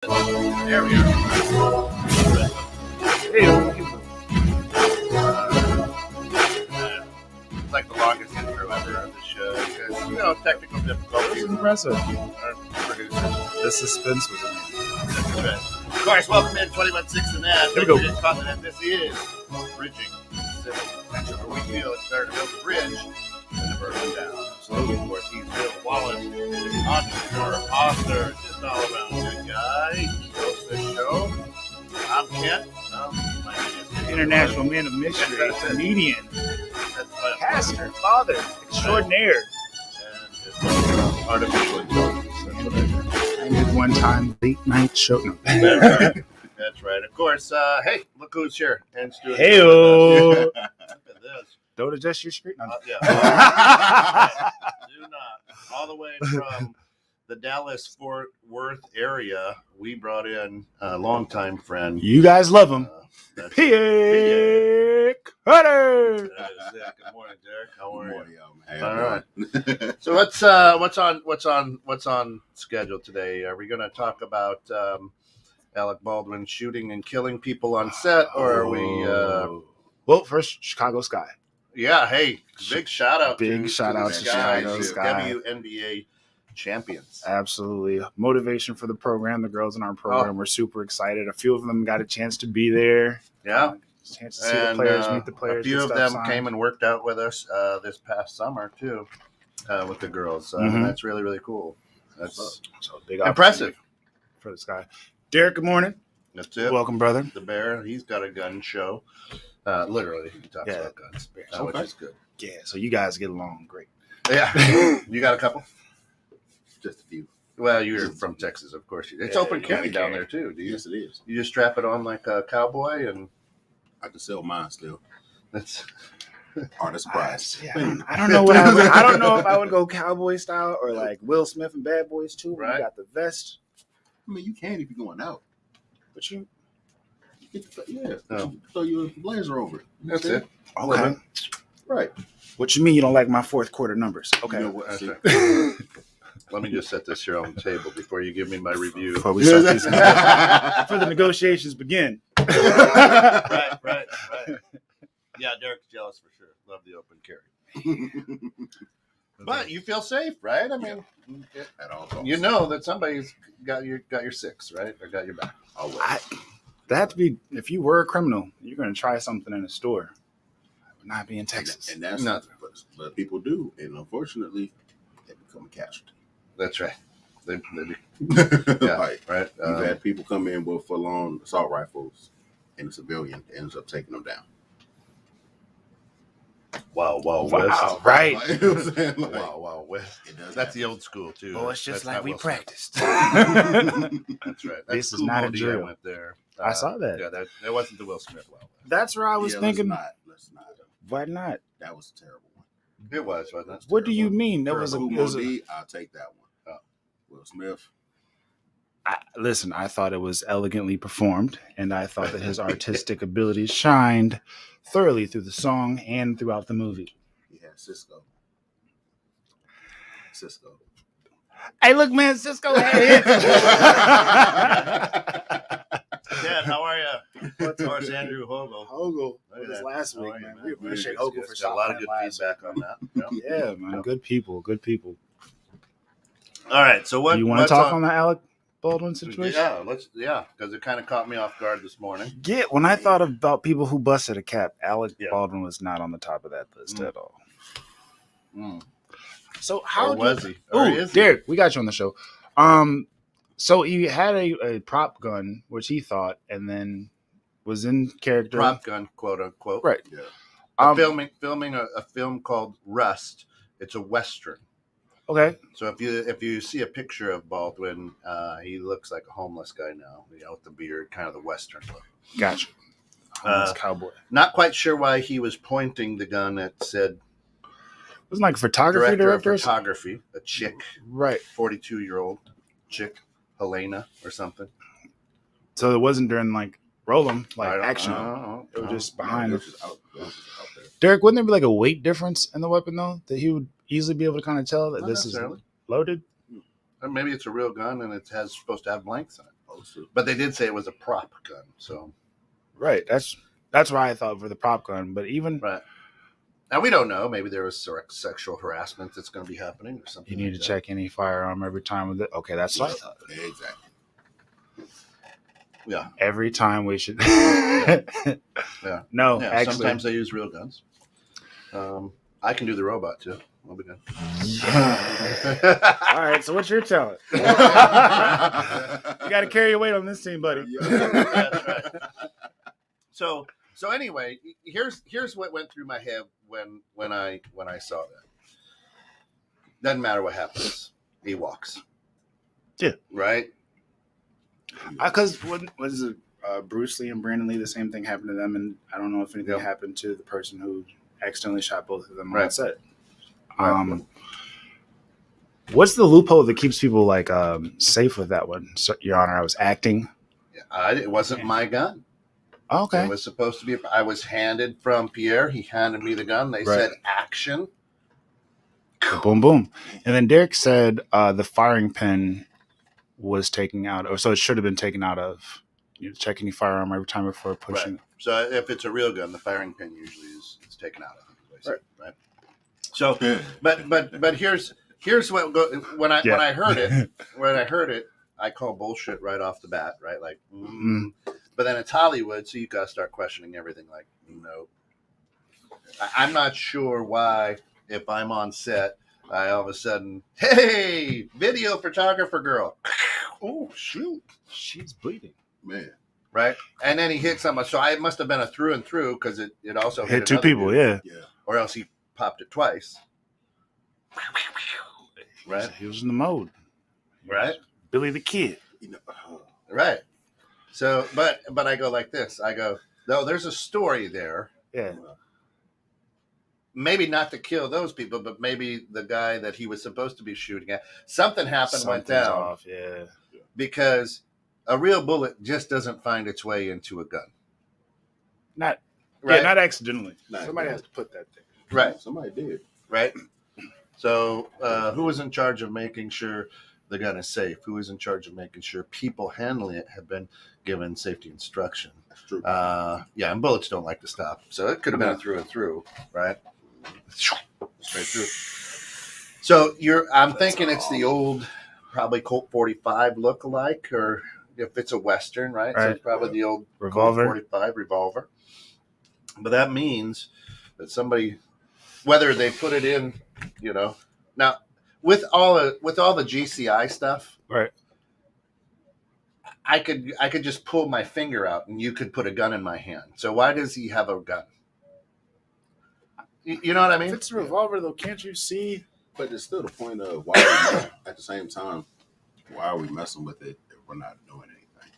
There we are. It's like the longest intro ever of the show because, technical difficulties. This is impressive. Our producer. The suspense was amazing. Of course, welcome in 21.6 and that. Here we go. Continent. This is Bridging Pacific. That's where we feel it's better to build a bridge than to burn them down. Slowly, of course, he's Phil Wallace, entrepreneur, author, just all around good guy. He hosts this show. I'm Kent. My name is International man of mystery, comedian, That's my pastor, father, extraordinaire. And artificial intelligence. That's what I do. I did one time late night show. No. That's right. Of course. Hey, look who's here. And Stuart. Heyo. Look at this. Don't adjust your screen. No. Yeah. Do not. All the way from the Dallas-Fort Worth area, we brought in a longtime friend. You guys love him. That's P.A. Cutter. Good morning, Derek. How are you? Hey, All right. So what's on schedule today? Are we going to talk about Alec Baldwin shooting and killing people on set, or are we? Well, first, Chicago Sky. Yeah. Hey, big shout out. Big shout out the to Chicago Sky. WNBA champions. Absolutely. Motivation for the program. The girls in our program were super excited. A few of them got a chance to be there. Yeah. Chance to see the players, meet the players. A few of them came and worked out with us this past summer too, with the girls. That's really, really cool. That's so big impressive for this guy. Derek, good morning. That's it. Welcome, brother. The Bear, he's got a gun show. Literally, he talks about guns, which is good. Yeah, so you guys get along great. Yeah. You got a couple? Just a few. Well, you're from Texas, of course. It's open carry down there too. Do you? Yes, it is. You just strap it on like a cowboy, and I can sell mine still. that's Art of surprise. Yeah, I don't know what I don't know if I would go cowboy style or like Will Smith and Bad Boys 2. Right. You got the vest. I mean, you can if you're going out. But you throw your blazer over it. that's it. okay. Right. What you mean you don't like my fourth quarter numbers? Okay. You know what? That's right. Let me just set this here on the table before you give me my review. Before we start these before the negotiations begin. right. Yeah, Derek's jealous for sure. Love the open carry. But you feel safe, right? I mean, At all costs. you know that somebody's got your six, right? Or got your back. Always. That'd be if you were a criminal, you're gonna try something in a store. I would not be in Texas. And that's Nothing. but people do, and unfortunately, they become a casualty. That's right. They Yeah. right. You've had people come in with full-on assault rifles, and a civilian ends up taking them down. Wow, Wow, right. Like, you know what I'm saying? Like, Wow, West. it does That's the happen. old school too. Oh, it's just That's like not we Will Smith. practiced. That's right. This is not a Cool Modi, I drill. went there. I saw that. Yeah, that wasn't the Will Smith well. That's where I was Yeah, thinking. Let's not. Why not? That was a terrible one. It was, wasn't it? What do you mean? That was a. Cool it was a Modi, I'll take that one. Will Smith. listen, I thought it was elegantly performed, and I thought that his artistic abilities shined thoroughly through the song and throughout the movie. He had Cisco. Hey, look, man, Cisco had Dad, how are you? Of course, Andrew Hogle. Hogle. Look at was that. last How week, are you, man. man? We appreciate Good, Hogle good. for Got a stopping lot of by good last feedback on that. Yeah. Yeah, man, good people. All right, so what Do you want to what's talk on the Alec Baldwin situation? Yeah, because it kind of caught me off guard this morning. When I thought about people who busted a cap, Alec Yeah. Baldwin was not on the top of that list at all. Mm. So how Or was he? Or Oh, is he? Derek, we got you on the show. So he had a prop gun, which he thought, and then was in character. Prop gun, quote unquote. Right. Yeah. Filming a film called Rust. It's a Western. Okay. So if you see a picture of Baldwin, he looks like a homeless guy now, with the beard, kind of the Western look. Gotcha. Homeless cowboy. Not quite sure why he was pointing the gun at said Wasn't like a photography director director. of photography, a chick, Right. 42-year-old chick, Helena or something. So it wasn't during like roll 'em, I like don't action. know. It was just No, behind it it. was just out there. Derek, wouldn't there be like a weight difference in the weapon though, that he would easily be able to kind of tell that Not this is necessarily. loaded? Or maybe it's a real gun and it has supposed to have blanks on it. supposed to. But they did say it was a prop gun. So Right. That's why I thought for the prop gun. But even right now, we don't know. Maybe there was sexual harassment that's going to be happening or something. you need to check any firearm every time with it. Okay, that's what I thought. Exactly. Yeah. Every time we should. Yeah. No, Yeah. actually. Sometimes they use real guns. I can do the robot too. I'll be good. All right. So what's your talent? You got to carry your weight on this team, buddy. That's right. So anyway, here's what went through my head when I saw that. Doesn't matter what happens, he walks. Yeah. Right. Because was it Bruce Lee and Brandon Lee? The same thing happened to them, and I don't know if anything happened to the person who accidentally shot both of them on set. What's the loophole that keeps people like safe with that one? So, Your Honor, I was acting. It wasn't my gun. Oh, okay. It was supposed to be. I was handed from Pierre. He handed me the gun. They said action. Boom, boom. And then Derek said the firing pin was taken out, or so it should have been taken out of. You check any firearm every time before pushing. Right. So if it's a real gun, the firing pin usually is taken out. I think. Right. So, but here's what when I heard it, I call bullshit right off the bat. Right, like. But then it's Hollywood, so you got to start questioning everything. Like, I'm not sure why, if I'm on set, I all of a sudden, hey, video photographer girl. Oh, shoot. She's bleeding. Man. Right? And then he hit someone. So it must have been a through and through because it also hit two people, dude. Yeah. Or else he popped it twice. Right? He was in the mode. Right? Billy the Kid. Right. So, but I go like this. I go, no, there's a story there. Yeah. Maybe not to kill those people, but maybe the guy that he was supposed to be shooting at. Something happened, went down. Off, yeah. Because a real bullet just doesn't find its way into a gun. Not accidentally. Somebody has to put that there. Right. Somebody did. Right. So who is in charge of making sure the gun is safe? Who is in charge of making sure people handling it have been given safety instruction? That's true. And bullets don't like to stop. So it could have been a through and through, right? Straight through. So I'm thinking it's the old, probably Colt 45 look-alike, or if it's a Western, right? So it's probably the old revolver. Colt 45 revolver. But that means that somebody, whether they put it in, now with all the GCI stuff, right? I could just pull my finger out and you could put a gun in my hand. So why does he have a gun? You know what I mean? If it's a revolver, though, can't you see? But it's still the point of why at the same time, why are we messing with it if we're not doing anything?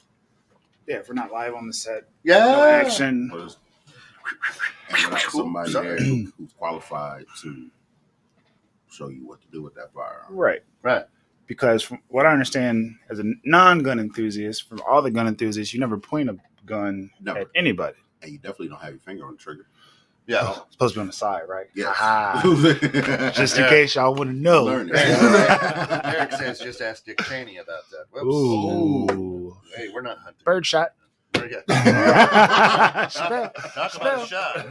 Yeah, if we're not live on the set. Yeah. No action. And somebody there who's qualified to show you what to do with that firearm. Right. Right. Because from what I understand as a non-gun enthusiast, from all the gun enthusiasts, you never point a gun at anybody. And you definitely don't have your finger on the trigger. Yeah. It's supposed to be on the side, right? Yeah. Just in case y'all wouldn't know. Eric says just ask Dick Cheney about that. Whoops. Ooh. Hey, we're not hunting. Bird shot. Talk about a shot.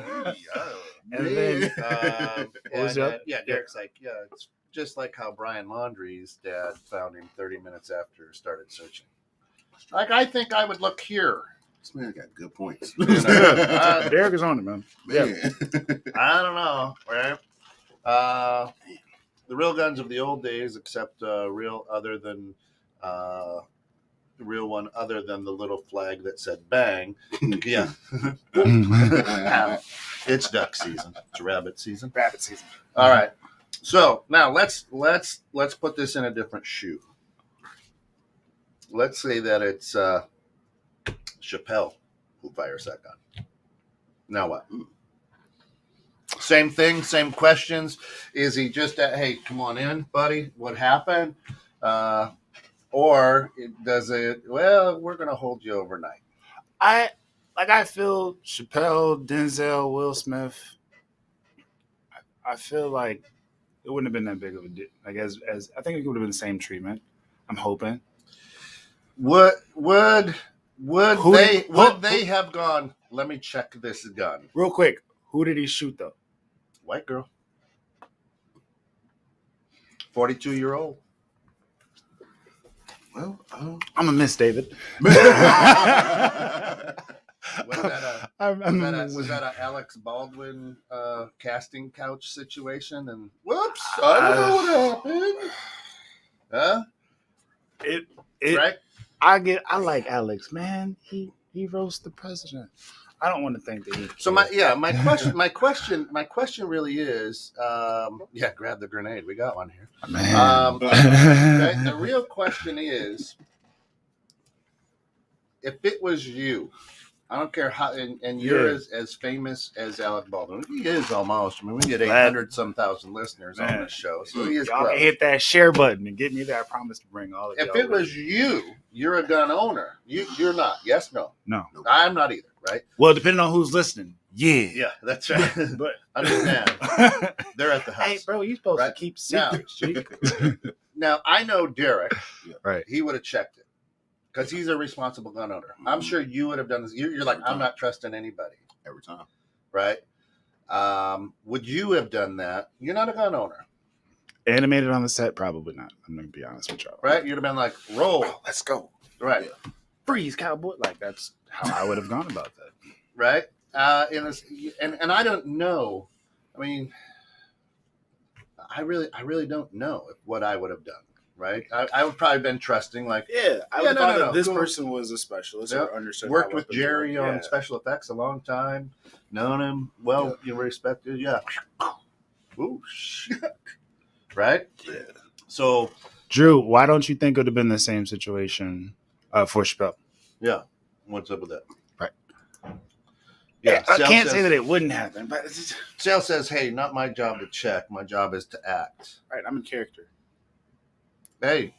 And then, Derek's like, it's just like how Brian Laundrie's dad found him 30 minutes after started searching. Like, I think I would look here. This man got good points. Derek is on it, man. Man. I don't know, right? The real guns of the old days, except real one other than the little flag that said bang. Yeah. It's duck season. It's rabbit season. Rabbit season. All right. So now let's put this in a different shoe. Let's say that it's Chappelle who fires that gun. Now what? Same thing, same questions. Is he just hey, come on in, buddy? What happened? Or does it? Well, we're gonna hold you overnight. I feel Chappelle, Denzel, Will Smith. I feel like it wouldn't have been that big of a deal. Like as I think it would have been the same treatment. I'm hoping. Would Who they did- have gone? Let me check this gun. Real quick, who did he shoot though? White girl, 42-year-old. Well, I'm gonna miss David. Was that a Alex Baldwin casting couch situation? And whoops, I don't know what happened. Huh? It Right? I like Alex, man. He roasts the president. I don't want to think that he. So my question really is, grab the grenade. We got one here. Man. The real question is, if it was you, I don't care how, and you're as famous as Alec Baldwin. He is almost. I mean, we get 800-some thousand listeners on this show, so he is y'all close. can hit that share button and get me there. I promise to bring all of y'all. If it was you, you're a gun owner. You're not. Yes, no. No. I'm not either. Right. Well, depending on who's listening. Yeah. Yeah, that's right. But understand, they're at the house. Hey, bro, you supposed to keep secrets. Now I know Derek. Right. He would have checked it. Because he's a responsible gun owner. I'm sure you would have done this. You're like, I'm not trusting anybody. every time. Right? Would you have done that? You're not a gun owner. Animated on the set? Probably not. I'm going to be honest with y'all. Right? You'd have been like, roll. Oh, let's go. Right. Yeah. Freeze, cowboy. Like, that's how I would have gone about that. Right? And I don't know. I mean, I really don't know what I would have done. Right, I would probably been trusting, like, I would thought that this cool. person was a specialist or understood. Worked with Jerry on special effects a long time, known him well, you respected, Ooh, shit. Right? Yeah. So, Drew, why don't you think it would have been the same situation for Chappelle? Yeah, what's up with that? Right. Yeah, I can't say that it wouldn't happen, but Sale says, "Hey, not my job to check. My job is to act." Right, I'm in character. Hey,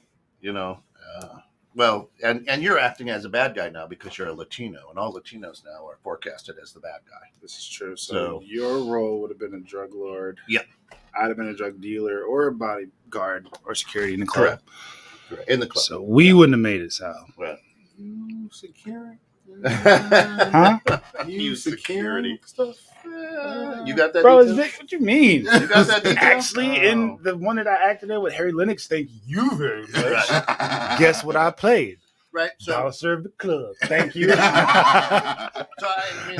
well, and you're acting as a bad guy now because you're a Latino, and all Latinos now are forecasted as the bad guy. This is true. So your role would have been a drug lord. Yeah. I'd have been a drug dealer or a bodyguard or security in the club. Correct. In the club. So we wouldn't have made it, Sal. Right. You security. Huh? You security stuff. You got that? Bro, detail? what you mean? You got that detail? Actually, in the one that I acted in with Harry Lennox, thank you very much. Guess what I played? Right. So I'll serve the club. Thank you. So I mean,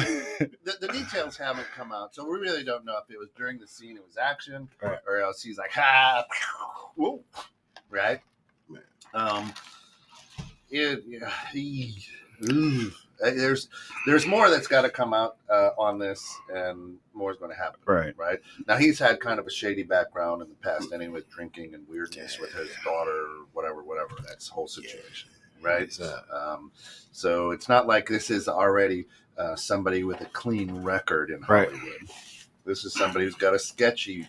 the details haven't come out, so we really don't know if it was during the scene, it was action, right, or else he's like, whoa, right? There's more that's got to come out on this, and more is going to happen. Right. Now he's had kind of a shady background in the past, anyway, with drinking and weirdness with his daughter, whatever. That's the whole situation. Right. So it's not like this is already somebody with a clean record in Hollywood. Right. This is somebody who's got a sketchy,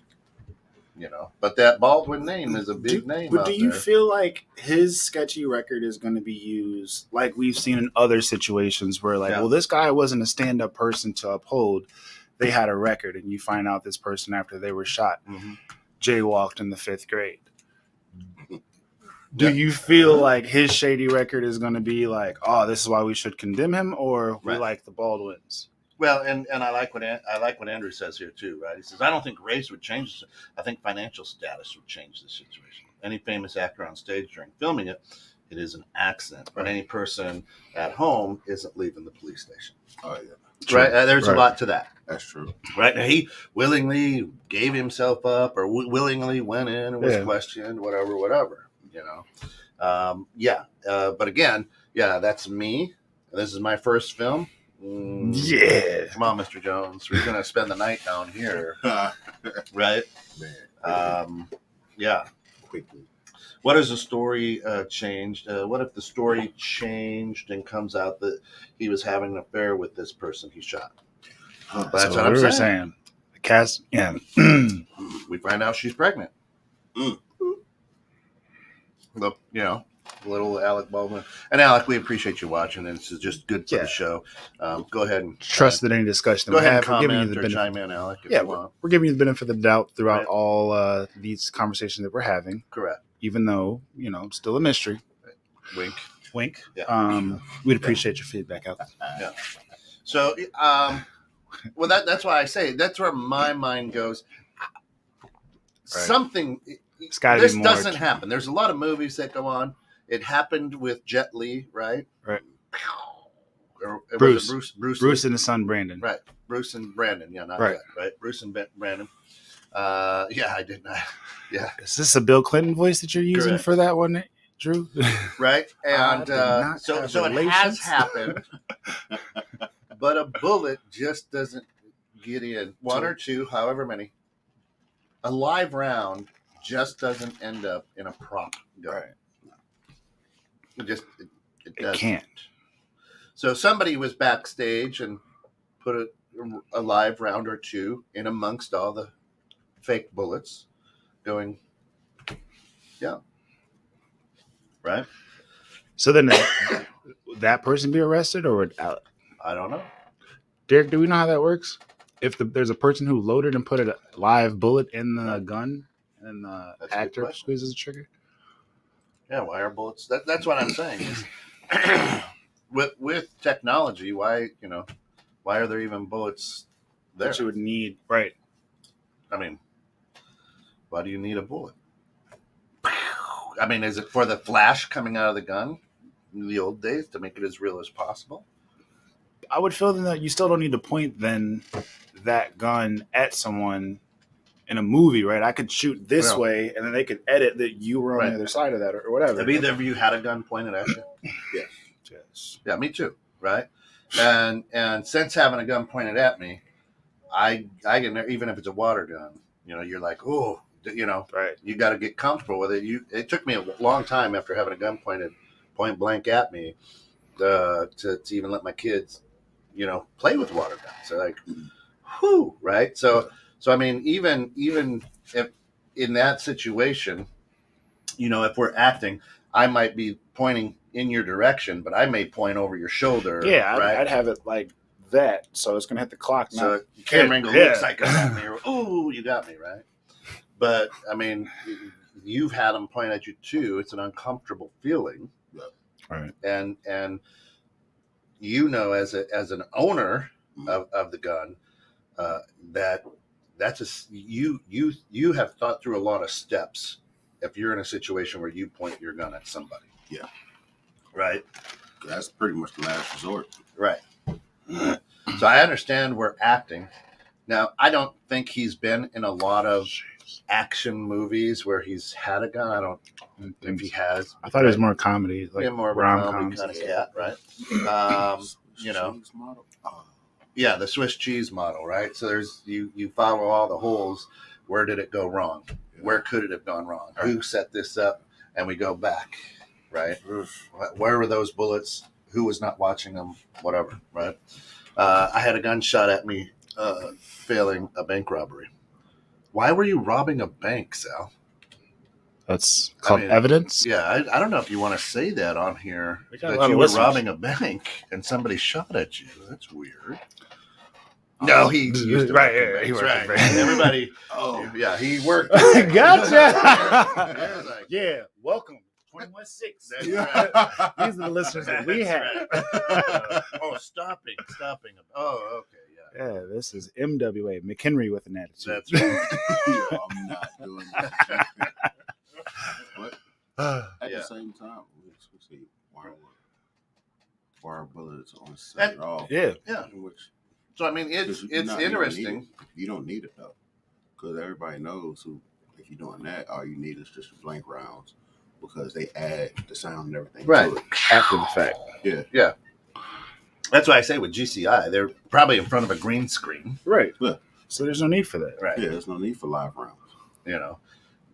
but that Baldwin name is a big name. But do you feel like his sketchy record is going to be used like we've seen in other situations where, like, well, this guy wasn't a stand-up person to uphold. They had a record, and you find out this person after they were shot jaywalked in the 5th grade. Do you feel like his shady record is going to be like, oh, this is why we should condemn him, or we like the Baldwins? Well, and I like what Andrew says here too, right? He says, I don't think race would change this. I think financial status would change the situation. Any famous actor on stage during filming it is an accident. But any person at home isn't leaving the police station. Oh yeah. True. Right? There's a lot to that. That's true. Right? Now, he willingly gave himself up, or willingly went in and was questioned, whatever. But again, that's me. This is my first film. Yeah. Come on, Mr. Jones. We're going to spend the night down here. Right? Man. Quickly. What if the story changed? What if the story changed and comes out that he was having an affair with this person he shot? That's what I'm saying. The cast, we find out she's pregnant. Look, little Alec Baldwin. And Alec, we appreciate you watching, and this is just good for the show. Go ahead and trust that any discussion go that we ahead have, and we're giving you comment the or benefit. chime in, Alec. If you want. We're giving you the benefit of the doubt throughout all these conversations that we're having. Correct. Even though, still a mystery. Wink. Wink. Yeah. We'd appreciate your feedback, Al. Yeah. So, well, that's why I say that's where my mind goes. Something. It's gotta This be more. doesn't happen. There's a lot of movies that go on. It happened with Jet Li, right? Right. Or Bruce. was it Bruce Bruce and his son Brandon. Right. Bruce and Brandon. Yeah, not Right. Jet, right? Bruce and Brandon. Yeah, I did not. Yeah. Is this a Bill Clinton voice that you're using Correct. for that one, Drew? Right. And so it has happened, but a bullet just doesn't get in. One or two, however many. A live round just doesn't end up in a prop gun. Right. It It can't. So somebody was backstage and put a live round or two in amongst all the fake bullets going, yeah. Right? So then would that person be arrested or would I don't know. Derek, do we know how that works? If there's a person who loaded and put a live bullet in the gun and the actor squeezes the trigger? Yeah, why are bullets? That's what I'm saying. Is with technology, why are there even bullets there? That you would need, right? I mean, why do you need a bullet? I mean, is it for the flash coming out of the gun in the old days to make it as real as possible? I would feel that you still don't need to point then that gun at someone in a movie, right? I could shoot this way, and then they could edit that you were on the other side of that, or whatever. Have either of you had a gun pointed at you? Yes. Yeah, me too. Right, and since having a gun pointed at me, I can, even if it's a water gun, you're like, oh, right. You got to get comfortable with it. It took me a long time after having a gun pointed point blank at me to even let my kids, play with water guns. So like, whew, right? So I mean, even if in that situation, if we're acting, I might be pointing in your direction, but I may point over your shoulder. Yeah, right? I'd have it like that, so it's gonna hit the clock. So camera angle looks like it's at me. Ooh, you got me, right? But I mean, you've had them point at you too. It's an uncomfortable feeling, right? And as an owner of the gun, that's you have thought through a lot of steps. If you're in a situation where you point your gun at somebody, yeah, right. That's pretty much the last resort, right? So I understand we're acting. Now, I don't think he's been in a lot of action movies where he's had a gun. I don't think he has. I thought it was more comedy, like more of a comedy kind of cat, right? Yeah, the Swiss cheese model, right? So there's you follow all the holes. Where did it go wrong? Where could it have gone wrong? Who set this up? And we go back, right? Where were those bullets? Who was not watching them? Whatever, right? I had a gun shot at me failing a bank robbery. Why were you robbing a bank, Sal? That's called evidence? Yeah, I don't know if you want to say that on here, that you were robbing a bank and somebody shot at you. That's weird. No, he used to right. Yeah, He worked right. at banks. Everybody. Yeah, he worked. Gotcha. Like, yeah, welcome. 21-6. That's right. These are the listeners that we have. Stopping. Oh, okay, yeah. Yeah, this is MWA, McHenry with an attitude. That's right. Yeah, I'm not doing that. But at the same time, we see wire bullets on set off. Yeah. So I mean, it's interesting. You don't need it though, because everybody knows if you're doing that, all you need is just blank rounds, because they add the sound and everything to it after the fact. Yeah. That's why I say with GCI, they're probably in front of a green screen. Right. Yeah. So there's no need for that. Right. Yeah, there's no need for live rounds.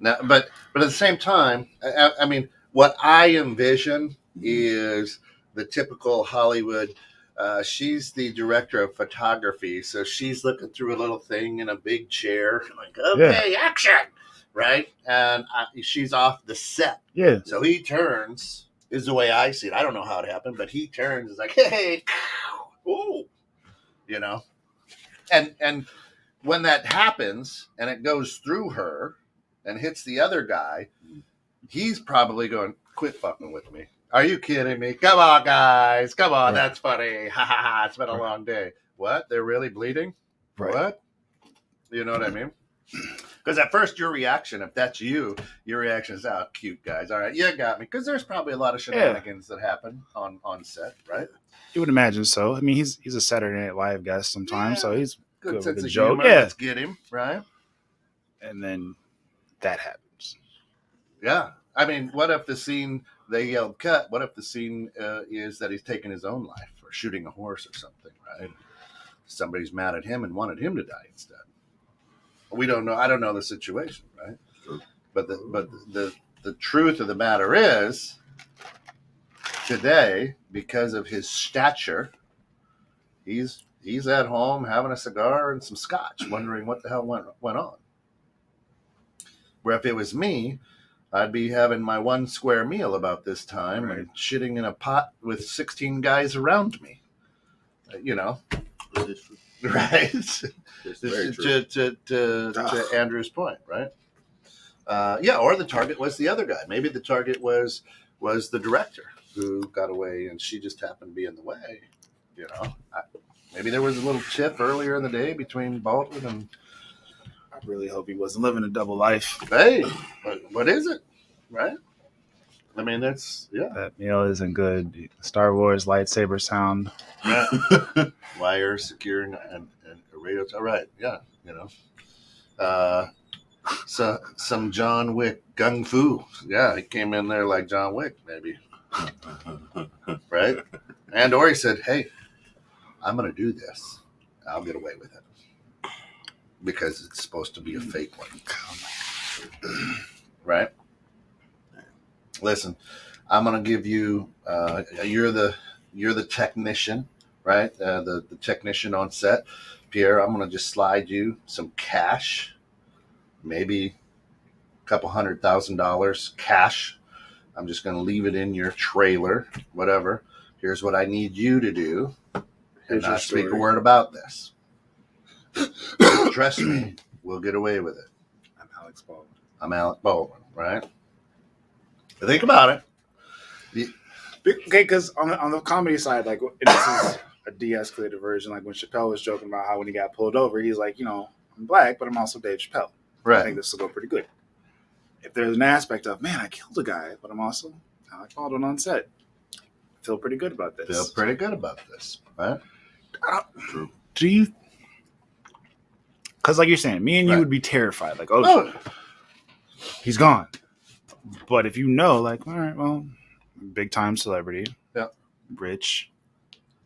Now, but at the same time, I mean, what I envision is the typical Hollywood. She's the director of photography, so she's looking through a little thing in a big chair, like, okay, action, right? And she's off the set. Yeah. So he turns, is the way I see it. I don't know how it happened, but he turns, is like, hey, ooh, and when that happens and it goes through her and hits the other guy, he's probably going, quit fucking with me. Are you kidding me? Come on, guys. Come on. Right. That's funny. Ha ha ha. It's been a long day. What? They're really bleeding? Right. What? You know what I mean? Because at first, your reaction, if that's you, your reaction is, "Oh, cute guys. All right, you got me." Because there's probably a lot of shenanigans that happen on set, right? You would imagine so. I mean, he's a Saturday Night Live guest sometimes, so he's Good good sense with of a joke. humor. Yeah. Let's get him, right? And then that happens. Yeah. I mean, what if the scene they yelled cut? What if the scene is that he's taking his own life or shooting a horse or something, right? Somebody's mad at him and wanted him to die instead. We don't know. I don't know the situation, right? True. But the truth of the matter is, today, because of his stature, he's at home having a cigar and some scotch, wondering what the hell went on. Where if it was me, I'd be having my one square meal about this time Right. and shitting in a pot with 16 guys around me. You know, It's true. right? It's very true. To Andrew's point, right? Yeah, or the target was the other guy. Maybe the target was the director who got away, and she just happened to be in the way. You know, maybe there was a little tiff earlier in the day between Baldwin and. I really hope he wasn't living a double life. Hey, what is it, right? I mean, that's That meal isn't good. Star Wars lightsaber sound. wire securing and a radio. All right, yeah, you know. So some John Wick gung fu. Yeah, he came in there like John Wick, maybe. Right? And or he said, "Hey, I'm going to do this. I'll get away with it because it's supposed to be a fake one." Right? Listen, I'm going to give you. You're the technician, right? The technician on set, Pierre. I'm going to just slide you some cash, maybe a couple $100,000 cash. I'm just going to leave it in your trailer, whatever. Here's what I need you to do, and not speak a word about this. Trust me, we'll get away with it. I'm Alec Baldwin, right? Think about it. Okay, because on the comedy side, like, and this is a de-escalated version. Like when Chappelle was joking about how when he got pulled over, he's like, I'm black, but I'm also Dave Chappelle. Right. I think this will go pretty good. If there's an aspect of, man, I killed a guy, but I'm also Alec Baldwin on set. Feel pretty good about this. Feel pretty good about this, right? True. Do you? Because like you're saying, me and you Right. would be terrified. Like, oh, he's gone. But if you know, like, all right, well, big time celebrity. Yeah. Rich.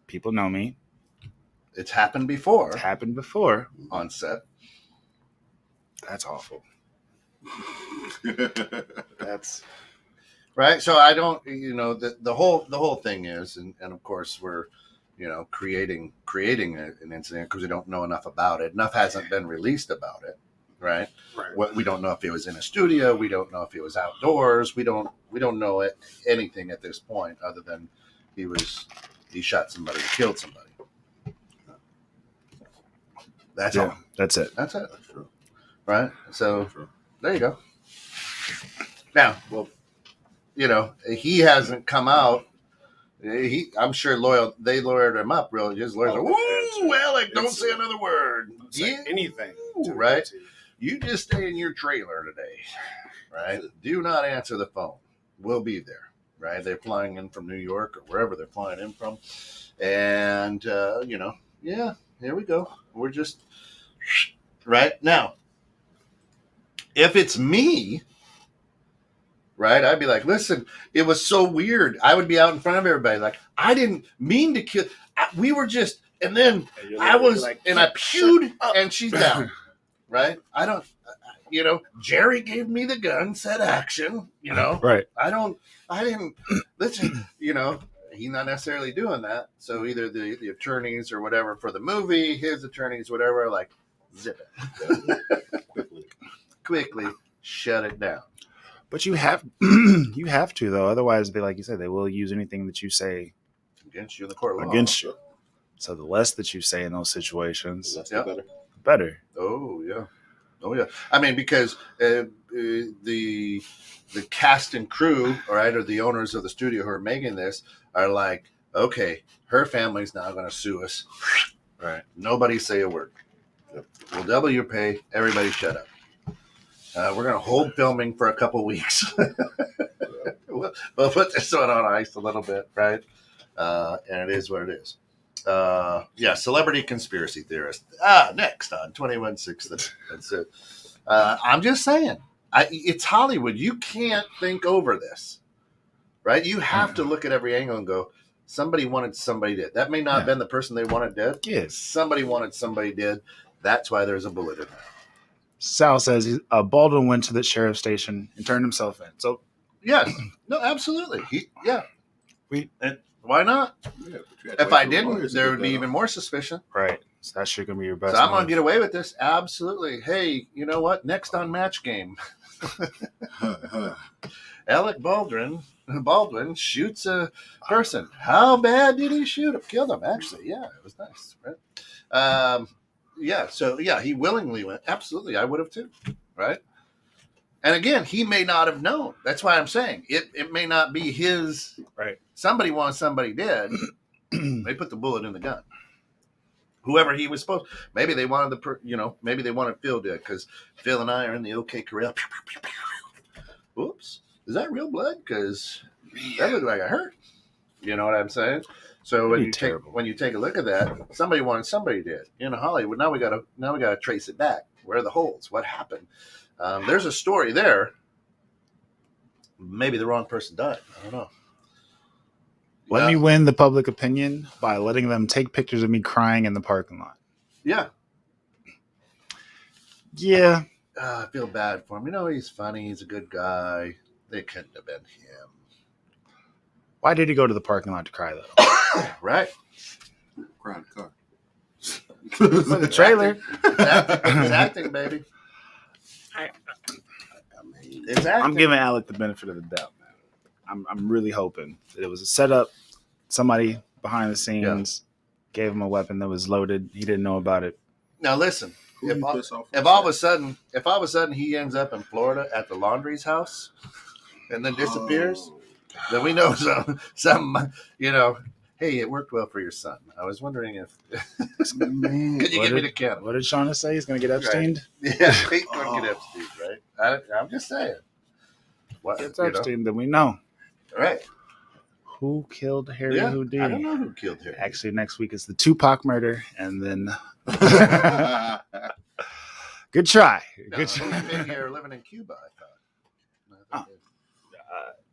People know me. It's happened before. It's happened before. On set. That's awful. That's right. So I don't, the whole thing is, and of course we're, creating an incident because we don't know enough about it. Enough hasn't been released about it, right? right. We don't know if it was in a studio. We don't know if it was outdoors. We don't know anything at this point other than he shot somebody, or killed somebody. That's all. That's it. That's it. Right. So there you go. Now, well, he hasn't come out. I'm sure they lawyered him up. Really, his lawyers are, "Woo, Alec, don't say another word. Don't say anything." Right? You just stay in your trailer today. Right? Do not answer the phone. We'll be there. Right? They're flying in from New York or wherever they're flying in from, and yeah, here we go. We're just right now. If it's me. Right? I'd be like, listen, it was so weird. I would be out in front of everybody like, I didn't mean to kill. We were just, and then I was, like, and I pewed, and she's down. Right? I don't, Jerry gave me the gun, said action, Right. I didn't, listen, he's not necessarily doing that. So either the attorneys or whatever for the movie, his attorneys, whatever, like, zip it. Quickly shut it down. But you have to though. Otherwise, like you said, they will use anything that you say against you in the court of law. Against you. So the less that you say in those situations, the better. Better. Oh yeah. Oh yeah. I mean, because the cast and crew, all right, or the owners of the studio who are making this are like, okay, her family's now going to sue us. Right. Nobody say a word. We'll double your pay. Everybody shut up. We're going to hold filming for a couple weeks. we'll put this one on ice a little bit, right? And it is what it is. Yeah, celebrity conspiracy theorist. Next on 21/6. That's it. I'm just saying, it's Hollywood. You can't think over this, right? You have to look at every angle and go, somebody wanted somebody dead. That may not have been the person they wanted dead. Yes. Somebody wanted somebody dead. That's why there's a bullet in there. Sal says Baldwin went to the sheriff's station and turned himself in. So, yes. No, absolutely. And why not? Yeah, If I didn't, there would be even more suspicion. Right. So that's going to be your best. So I'm going to get away with this. Absolutely. Hey, you know what? Next on Match Game. Alec Baldwin shoots a person. How bad did he shoot him? Killed him, actually. Yeah, it was nice. Right? He willingly went. Absolutely, I would have too. Right? And again, he may not have known. That's why I'm saying it may not be his. Right. Somebody wants somebody dead. They put the bullet in the gun. Whoever he was supposed, maybe they wanted maybe they wanted Phil dead because Phil and I are in the OK Corral. Oops, is that real blood? Because that looked like a hurt. You know what I'm saying? So when you take a look at that, somebody wanted somebody dead in Hollywood. Now we gotta trace it back. Where are the holes? What happened? There's a story there. Maybe the wrong person died. I don't know. Let me win the public opinion by letting them take pictures of me crying in the parking lot. Yeah. Yeah. I feel bad for him. You know, he's funny. He's a good guy. They couldn't have been him. Why did he go to the parking lot to cry, though? Right. Cry in the car. The trailer. It's acting, baby. It's acting. I'm giving Alec the benefit of the doubt, man. I'm really hoping that it was a setup. Somebody behind the scenes gave him a weapon that was loaded. He didn't know about it. Now listen, if all of a sudden he ends up in Florida at the laundry's house and then disappears, then we know some hey, it worked well for your son. I was wondering if could you give me the can? What did Shauna say? He's going to get Epsteined? Right. Yeah, he's going to get Epsteined, right? I'm just saying. What gets Epstein? Then we know. Right. Who killed Harry Houdini? I don't know who killed Harry. Actually, next week is the Tupac murder, and then good try. Good try. He's been here living in Cuba, I thought.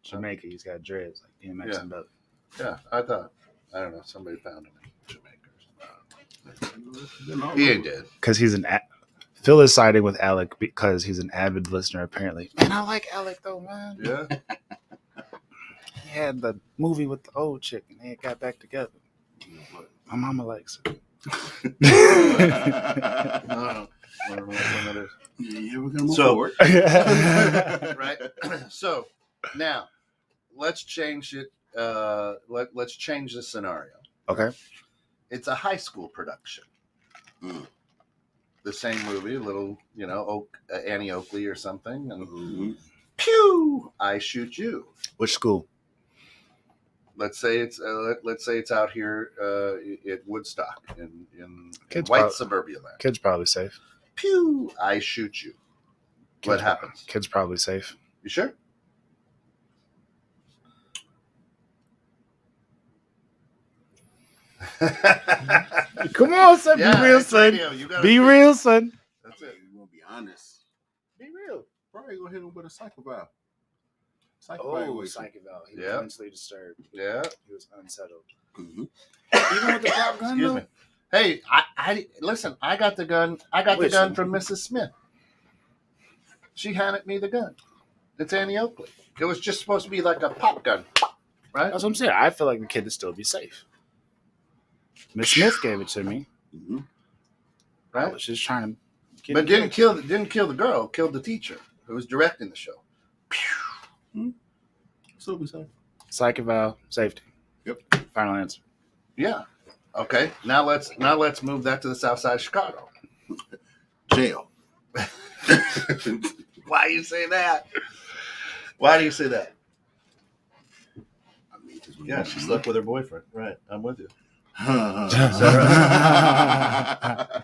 Jamaica. He's got dreads like DMX and Belly. Yeah, I thought. I don't know. Somebody found him in Jamaica. He ain't dead because he's Phil is siding with Alec because he's an avid listener. Apparently, man, I like Alec though, man. Yeah. He had the movie with the old chick and they got back together. My mama likes it. I don't know what that is. Yeah, we're gonna move forward. Right. So now let's change it. Let's change the scenario. Okay. It's a high school production. The same movie, a little, Annie Oakley or something, and pew! I shoot you. Which school? Let's say it's out here at Woodstock in white suburbia land. Kid's probably safe. Pew! I shoot you. What happens? Kid's probably safe. You sure? Come on, son. Be real, son. Be real, son. That's it. You want to be honest. Be real. Probably gonna hit him with a psycho valve. Psycho valve. He was mentally disturbed. Yeah. He was unsettled. Mm-hmm. Even with the prop gun. Excuse me. Hey, I listen. I got the gun. The gun from Mrs. Smith. She handed me the gun. It's Annie Oakley. It was just supposed to be like a pop gun, right? That's what I'm saying. I feel like the kid would still be safe. Miss Smith gave it to me. Mm-hmm. Right? I was just trying to but didn't kill the girl, killed the teacher who was directing the show. Still be safe. Psycho valve, safety. Yep. Final answer. Yeah. Okay. Now let's move that to the south side of Chicago. Jail. Why do you say that? Why do you say that? I mean, Yeah, she slept with her boyfriend. Right, I'm with you. All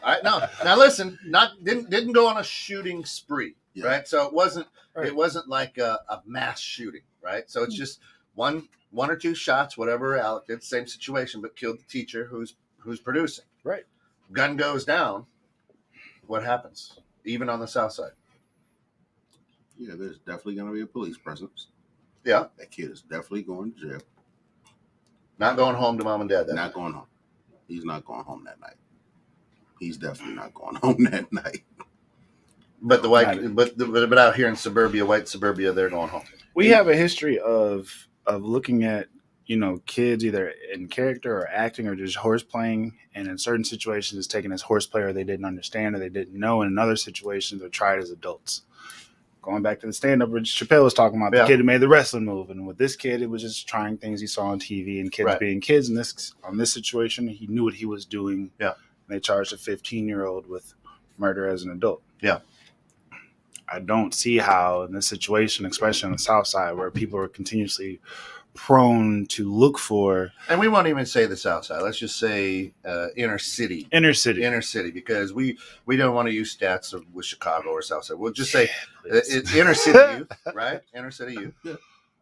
right, now listen, didn't go on a shooting spree, right? So it wasn't like a mass shooting, right? So it's just one or two shots, whatever Alec did, same situation, but killed the teacher who's producing. Right. Gun goes down. What happens? Even on the south side. Yeah, there's definitely going to be a police presence. Yeah. That kid is definitely going to jail. Not going home to mom and dad that night. Going home. He's not going home that night. He's definitely not going home that night. But but out here in suburbia, white suburbia, they're going home. We have a history of looking at, kids either in character or acting or just horse playing, and in certain situations it's taken as horseplay or they didn't understand or they didn't know. In other situations they're tried as adults. Going back to the stand-up, Rich Chappelle was talking about the kid who made the wrestling move, and with this kid, it was just trying things he saw on TV and kids being kids. And on this situation, he knew what he was doing. Yeah, and they charged a 15-year-old with murder as an adult. Yeah, I don't see how in this situation, especially on the South Side, where people are continuously prone to look for, and we won't even say the South Side. Let's just say inner city, because we don't want to use stats with Chicago or South Side. We'll just say it's inner city youth, right? Inner city youth,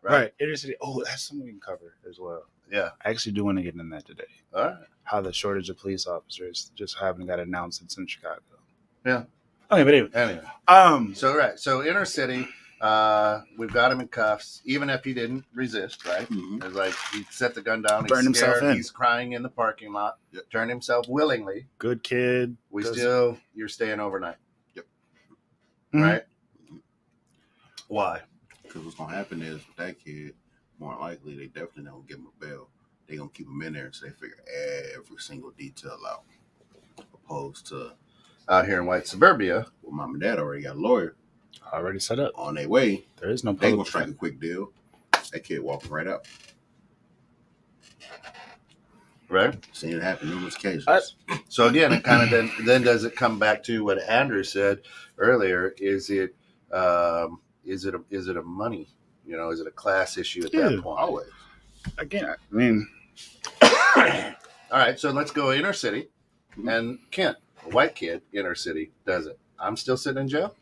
right? Inner city. Oh, that's something we can cover as well. Yeah, I actually do want to get into that today. All right, how the shortage of police officers just haven't got announced in Chicago. Yeah. Okay, but anyway. So inner city. We've got him in cuffs, even if he didn't resist, right? Mm-hmm. It's like he set the gun down, burned himself in. He's crying in the parking lot, turned himself willingly. Good kid. You're staying overnight. Yep. Mm-hmm. Right? Why? Because what's gonna happen is with that kid, more likely they definitely don't give him a bail. They're gonna keep him in there until they figure every single detail out. Opposed to out here in white suburbia, well, mom and dad already got a lawyer. Already set up. On their way. There is no they gonna strike a quick deal. That kid walking right out. Right? Seen it happen numerous occasions. So again, it kind of then does it come back to what Andrew said earlier? Is it a money? Is it a class issue at that point? Always. Again, I mean. All right, so let's go inner city. And Kent, a white kid, inner city, does it. I'm still sitting in jail.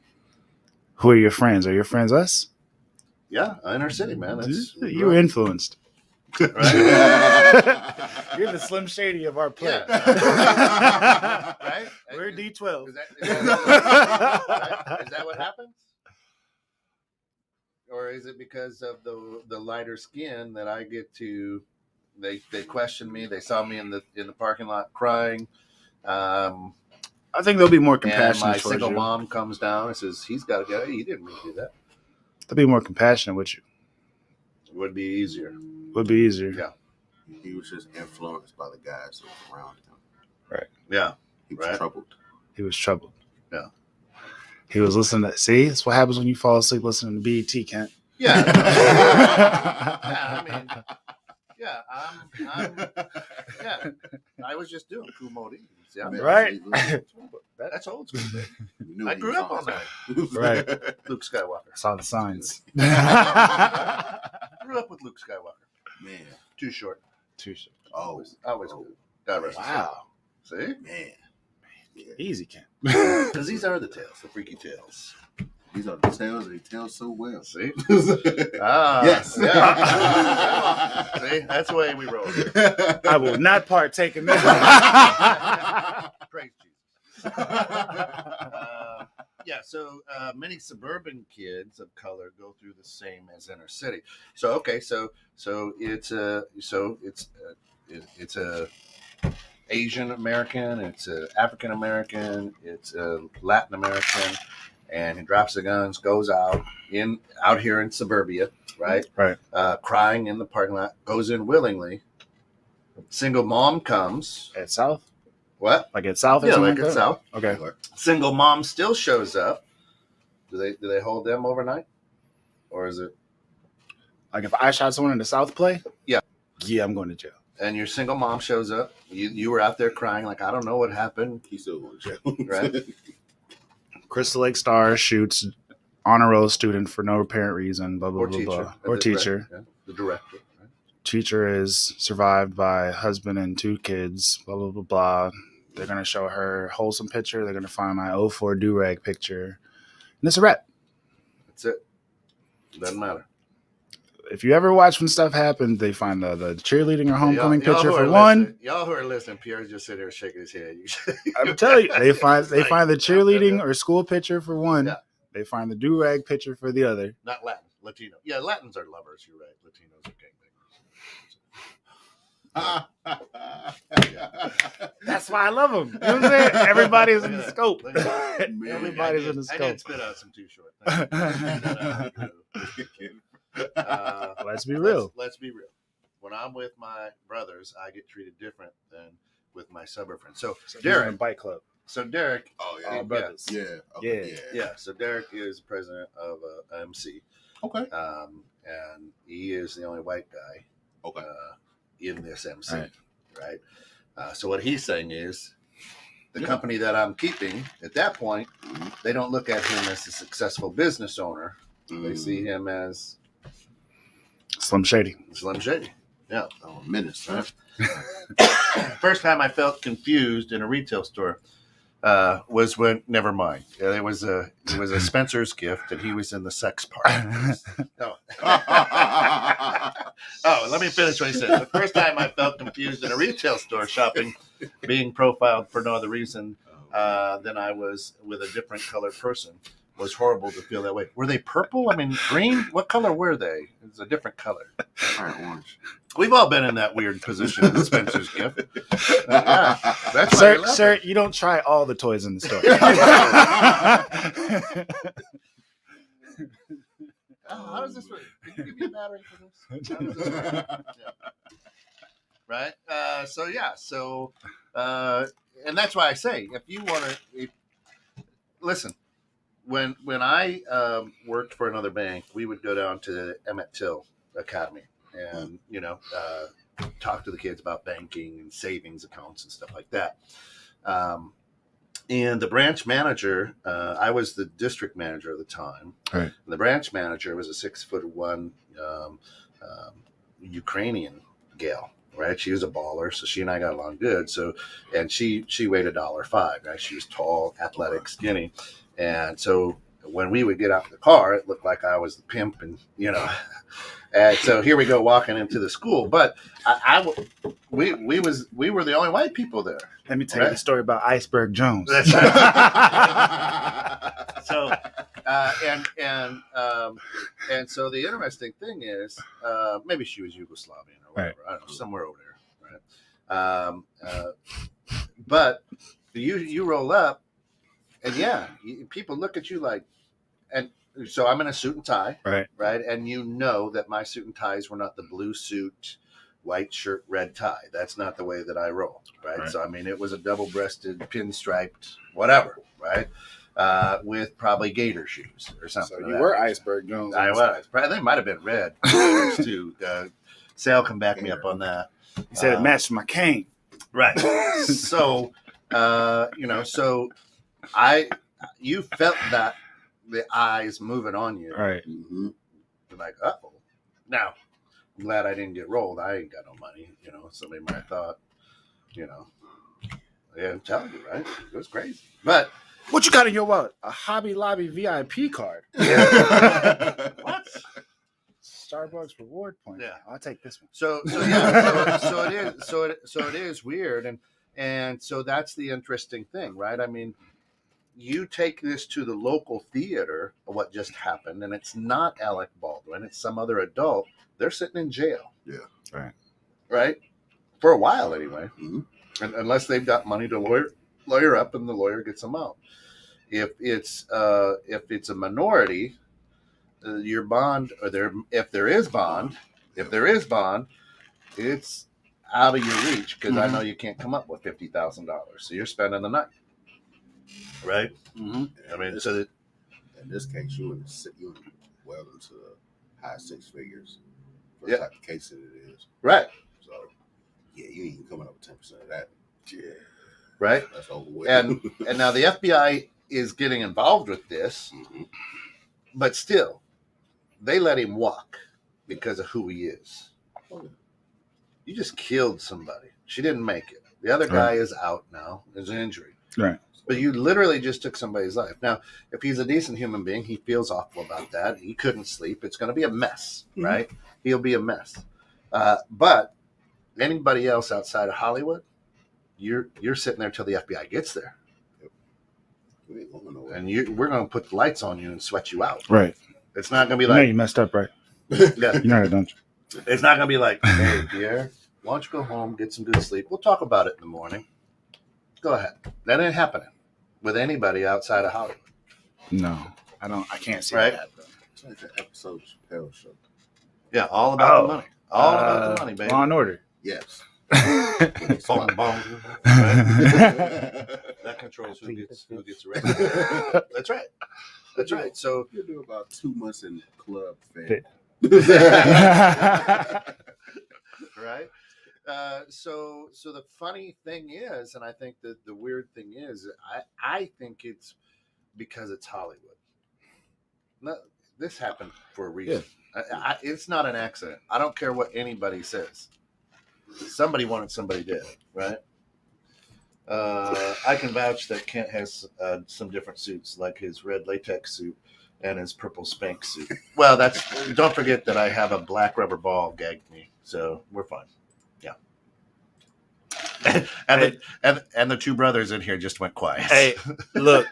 Who are your friends? Are your friends us? Yeah, inner city, man. You were influenced. Right? You're the Slim Shady of our play. Yeah. Right? We're D12. Is that what happens? Or is it because of the lighter skin that I get to? They questioned me. They saw me in the parking lot crying. I think they'll be more compassionate. And my single mom comes down and says, "He's got to get it. He didn't mean to do that." They'll be more compassionate with you. Would be easier. Yeah. He was just influenced by the guys that were around him. Right. Yeah. He was troubled. Yeah. He was listening to. See, that's what happens when you fall asleep listening to BET, Kent. Yeah. I mean. Yeah, I was just doing Kumodi. Yeah, right. That's old school. I grew up on that. Right. Luke Skywalker. Saw the signs. Grew up with Luke Skywalker. Man, too short. Oh, always cool. God rest his soul. Wow. See, man. Yeah. Easy, Ken. Because these are the tales, the freaky tales. These are the tales they tell so well. See? Yes. Yeah. See? That's the way we roll. I will not partake in that. Praise Jesus. So many suburban kids of color go through the same as inner city. So it's a Asian American, it's a African American, it's a Latin American. And he drops the guns, goes out here in suburbia, right? Right. Crying in the parking lot, goes in willingly. Single mom comes at South. What? Like at South? Yeah, like at South. Okay. Single mom still shows up. Do they hold them overnight, or is it like if I shot someone in the South play? Yeah, I'm going to jail. And your single mom shows up. You were out there crying, like I don't know what happened. He's still going to jail, right? Crystal Lake Star shoots honor roll student for no apparent reason, blah, blah, Or blah, teacher. blah. Or teacher. The director. Right? Teacher is survived by husband and 2 kids, blah, blah, blah, blah. They're going to show her wholesome picture. They're going to find my 04 do-rag picture. And it's a wrap. That's it. Doesn't matter. If you ever watch when stuff happened, they find the cheerleading or homecoming picture for one. Y'all who are listening, Pierre's just sitting there shaking his head. I'm telling you, they find the cheerleading or school picture for one. Yeah. They find the do-rag picture for the other. Not Latin, Latino. Yeah, Latins are lovers. You're right. Latinos are gangbangers. That's why I love them. You know what I'm saying? Everybody's in the scope. Everybody's in the scope. I did spit out some too short. Let's be real. Let's be real. When I'm with my brothers, I get treated different than with my suburb friends. So Derek, Bike Club. So Derek, brothers. Yeah. So Derek is president of MC. Okay. And he is the only white guy. Okay. In this MC, right? So what he's saying is, the company that I'm keeping at that point, they don't look at him as a successful business owner. They see him as Slim Shady. Yeah. Oh, a menace, huh? First time I felt confused in a retail store was when, never mind. It was a Spencer's gift, and he was in the sex part. Oh, let me finish what he said. The first time I felt confused in a retail store shopping, being profiled for no other reason than I was with a different colored person, was horrible to feel that way. Were they purple? I mean, green? What color were they? It's a different color. Orange. We've all been in that weird position in Spencer's gift. That's sir, you don't try all the toys in the store. How does this work? Can you give me a battery for this? How does this work? Right? And that's why I say, if you want to, listen, when I worked for another bank, we would go down to the Emmett Till Academy and, talk to the kids about banking and savings accounts and stuff like that. And the branch manager, I was the district manager at the time. Right. And the branch manager was a 6'1" Ukrainian gal. Right, she was a baller, so she and I got along good. So, and she weighed $1.05. Right, she was tall, athletic, skinny, and so when we would get out of the car, it looked like I was the pimp, and And so here we go walking into the school, but we were the only white people there. Let me tell you the story about Iceberg Jones. That's right. So, and so the interesting thing is, maybe she was Yugoslavian or whatever, I don't know, somewhere over there, right? But you roll up, and people look at you like, and so I'm in a suit and tie, right, and that my suit and ties were not the blue suit, white shirt, red tie. That's not the way that I roll, right? So I mean, it was a double-breasted, pinstriped, whatever, right? With probably gator shoes or something. So you were Iceberg Jones. I was. They might have been red too. Sal can back me up on that. He said it matched my cane. Right. So, you felt that the eyes moving on you. Right. Mm-hmm. You're like, uh-oh. Now, I'm glad I didn't get rolled. I ain't got no money. Somebody might have thought, I'm telling you, right? It was crazy. But what you got in your wallet? A Hobby Lobby VIP card. What? Starbucks reward point. Yeah, I'll take this one. So it is weird, and so that's the interesting thing, right? I mean, you take this to the local theater, what just happened, and it's not Alec Baldwin, it's some other adult. They're sitting in jail. Yeah. Right? For a while, anyway. Mm-hmm. And unless they've got money to lawyer up, and the lawyer gets them out. If it's a minority, your bond, if there is bond, it's out of your reach, because I know you can't come up with $50,000. So you're spending the night. Right? Mm-hmm. I mean, in this case, you would well into the high six figures for the type of case that it is. Right. So, you ain't coming up with 10% of that. Yeah. Right. That's over with. And now the FBI is getting involved with this, but still, they let him walk because of who he is. You just killed somebody. She didn't make it. The other guy is out now. There's an injury. Right. But you literally just took somebody's life. Now, if he's a decent human being, he feels awful about that. He couldn't sleep. It's going to be a mess, right? He'll be a mess. But anybody else outside of Hollywood, you're sitting there till the FBI gets there. And we're going to put the lights on you and sweat you out. Right. It's not going to be You know like... you messed up, right? Yeah. You know that, don't you? It's not going to be like, hey, Pierre, why don't you go home, get some good sleep. We'll talk about it in the morning. Go ahead. That ain't happening with anybody outside of Hollywood. No, I can't see right? that happening. It's like the episode of Chappelle Show. Yeah, all about the money. All about the money, baby. Law and Order. Yes. Bong, bong. That controls who gets arrested. That's right. That's right. So you do about 2 months in club Fit. Right. So the funny thing is, and I think that the weird thing is, I think it's because it's Hollywood. No, this happened for a reason. Yeah. It's not an accident. I don't care what anybody says. Somebody wanted somebody dead, right? I can vouch that Kent has some different suits, like his red latex suit and his purple Spanx suit. Well, don't forget that I have a black rubber ball gagged me, so we're fine. Yeah. And the two brothers in here just went quiet. Hey, look,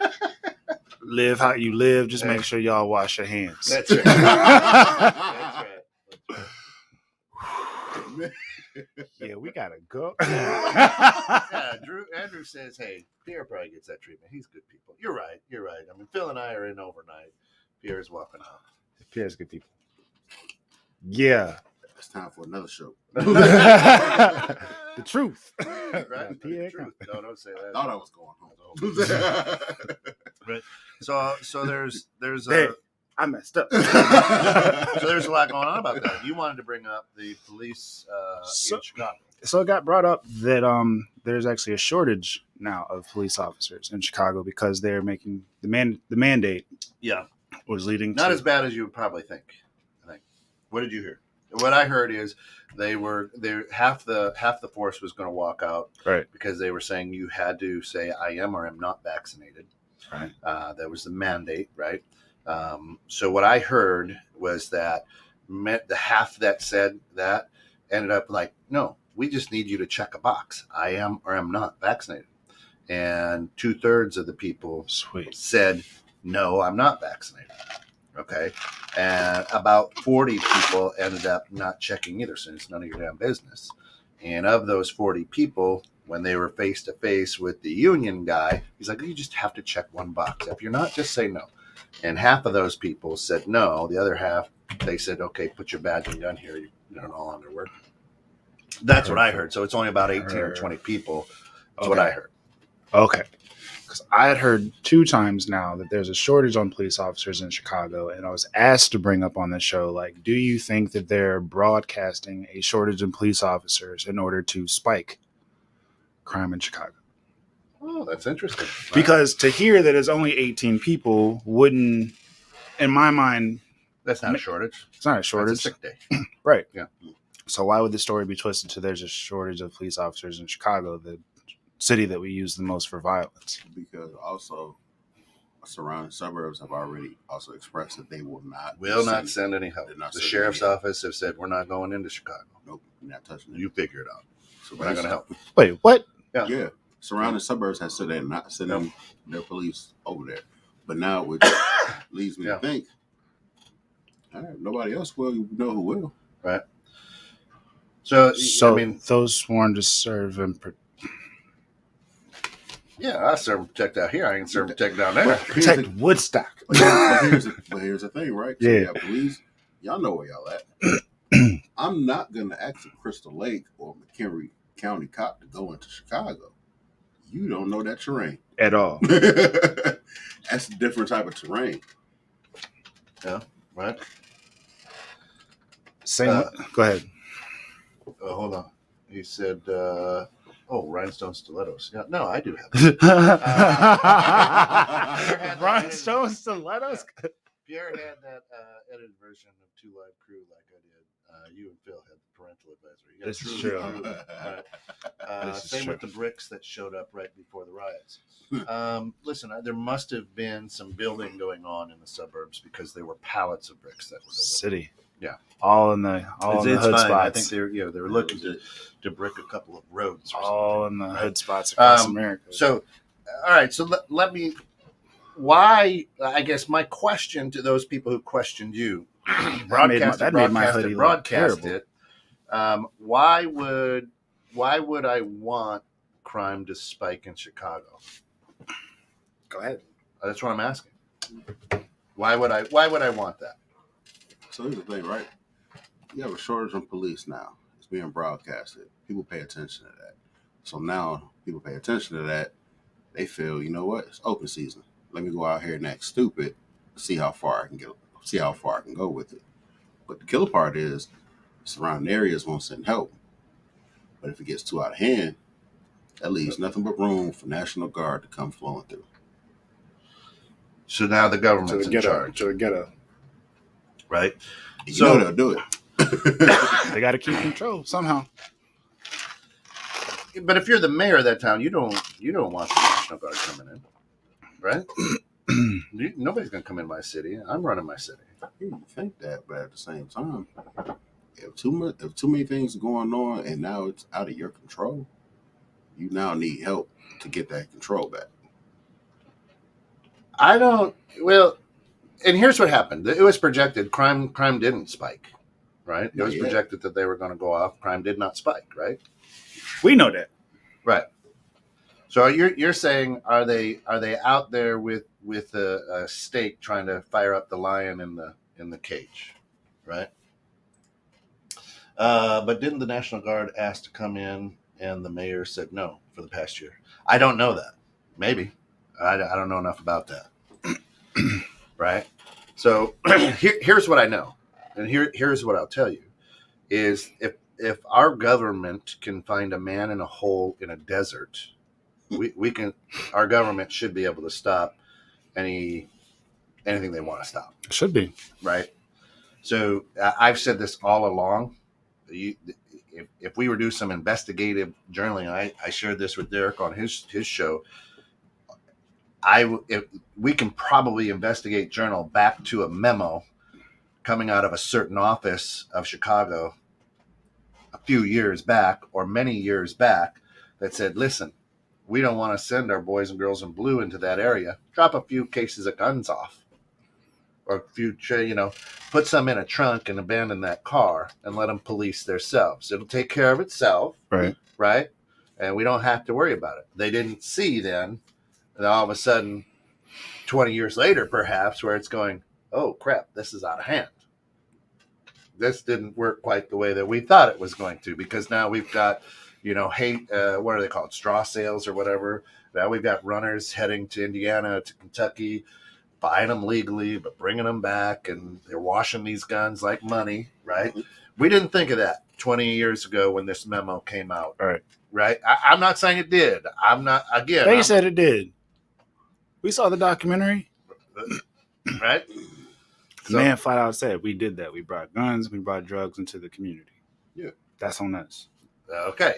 live how you live. Just make sure y'all wash your hands. That's right. That's right. Yeah, we gotta go. Yeah, Andrew says, "Hey, Pierre probably gets that treatment. He's good people." You're right. I mean, Phil and I are in overnight. Pierre's walking out. Pierre's good people. Yeah, it's time for another show. The truth, right? Pierre, the truth. No, don't say that. I thought I was going home. Right. So there's I messed up. So there's a lot going on about that. You wanted to bring up the police in Chicago. So it got brought up that there's actually a shortage now of police officers in Chicago because they're making the mandate. Yeah, was leading not to as bad as you would probably think. I think. What did you hear? What I heard is they half the force was going to walk out, right? Because they were saying you had to say I am or am not vaccinated. Right. That was the mandate, right? So what I heard was that the half that said that ended up like, no, we just need you to check a box. I am or am not vaccinated. And 2/3 of the people said, no, I'm not vaccinated. Okay. And about 40 people ended up not checking either, so it's none of your damn business. And of those 40 people, when they were face to face with the union guy, he's like, you just have to check one box. If you're not, just say no. And half of those people said no. The other half, they said, okay, put your badge and gun here. You're no longer working. That's what I heard. So it's only about 18 or 20 people. That's what I heard. Okay. Because I had heard 2 times now that there's a shortage on police officers in Chicago. And I was asked to bring up on the show, like, do you think that they're broadcasting a shortage in police officers in order to spike crime in Chicago? Oh, that's interesting. Wow. Because to hear that it's only 18 people wouldn't, in my mind... That's not a shortage. It's not a shortage. That's a sick day. Right. Yeah. So why would the story be twisted to there's a shortage of police officers in Chicago, the city that we use the most for violence? Because also surrounding suburbs have already also expressed that they will not send any help. The sheriff's office have said we're not going into Chicago. Nope, we're not touching it. You figure it out. So we're not going to help. Wait, what? Yeah. Surrounding suburbs have said they're not sending their police over there. But now, which leads me to think, all right, nobody else will. You know who will. Right. So I mean, those sworn to serve and I serve and protect out here. I ain't serve and protect down there. Protect Woodstock. But here's the thing, right? So yeah. Police, y'all know where y'all at. I'm not going to ask a Crystal Lake or McHenry County cop to go into Chicago. You don't know that terrain. At all. That's a different type of terrain. Yeah, right. Same. Go ahead. Hold on. He said, Oh, rhinestone stilettos. Yeah, no, I do have that. Rhinestone stilettos. Pierre had that edited version of Two Live Crew like I did. You and Phil had the parental advisory. Yeah, This is true. Same with the bricks that showed up right before the riots. Listen, there must have been some building going on in the suburbs because there were pallets of bricks that were delivered. City. Yeah, all in the hood fine. spots. I think they were looking to brick a couple of roads. Or all something, in the right? hood spots across America. So, all right. So let me. Why? I guess my question to those people who questioned you, broadcast it. Why would I want crime to spike in Chicago? Go ahead. That's what I'm asking. Why would I want that? So here's the thing, right? You have a shortage of police now. It's being broadcasted. People pay attention to that. So now people pay attention to that. They feel, you know what? It's open season. Let me go out here and act stupid. See how far I can go with it. But the killer part is surrounding areas won't send help. But if it gets too out of hand, that leaves nothing but room for National Guard to come flowing through. So now the government's in charge. To the ghetto. Right? You know they'll do it. They got to keep control somehow. But if you're the mayor of that town, you don't want the National Guard coming in, right? Nobody's gonna come in my city. I'm running my city. You think that, but at the same time, if too many things are going on and now it's out of your control, you now need help to get that control back. Well, and here's what happened. It was projected crime didn't spike, right? It was projected that they were going to go off. Crime did not spike, right? We know that. Right. So you're saying are they out there with a stake trying to fire up the lion in the cage, right? But didn't the National Guard ask to come in and the mayor said no for the past year? I don't know that. Maybe. I don't know enough about that. Right? So here's what I know. And here's what I'll tell you is if our government can find a man in a hole in a desert, our government should be able to stop anything they want to stop. It should be. Right? So I've said this all along. If we were to do some investigative journaling, I shared this with Derek on his show. If we can probably investigate journal back to a memo coming out of a certain office of Chicago a few years back or many years back that said, listen, we don't want to send our boys and girls in blue into that area. Drop a few cases of guns off or a few, put some in a trunk and abandon that car and let them police themselves. It'll take care of itself. Right. Right. And we don't have to worry about it. They didn't see then. And all of a sudden, 20 years later, perhaps, where it's going, oh, crap, this is out of hand. This didn't work quite the way that we thought it was going to, because now we've got, what are they called? Straw sales or whatever. Now we've got runners heading to Indiana, to Kentucky, buying them legally, but bringing them back, and they're washing these guns like money, right? We didn't think of that 20 years ago when this memo came out. Right? I'm not saying it did. I'm not, again. They said it did. We saw the documentary. Right? The man flat out said, we did that. We brought guns. We brought drugs into the community. Yeah. That's on us. Okay.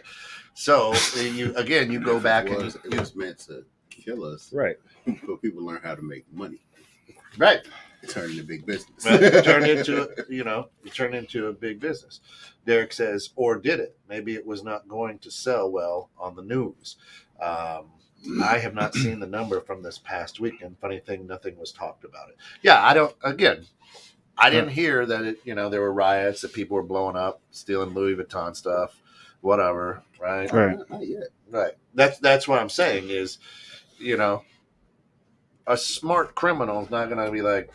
So, you go back and it was meant to kill us. Right. But people learn how to make money. Right. It turned into big business. It turned into a big business. Derek says, or did it? Maybe it was not going to sell well on the news. I have not seen the number from this past weekend. Funny thing, nothing was talked about it. Yeah, I didn't hear that there were riots, that people were blowing up, stealing Louis Vuitton stuff, whatever, right? Not yet. Right. That's what I'm saying is, a smart criminal is not going to be like,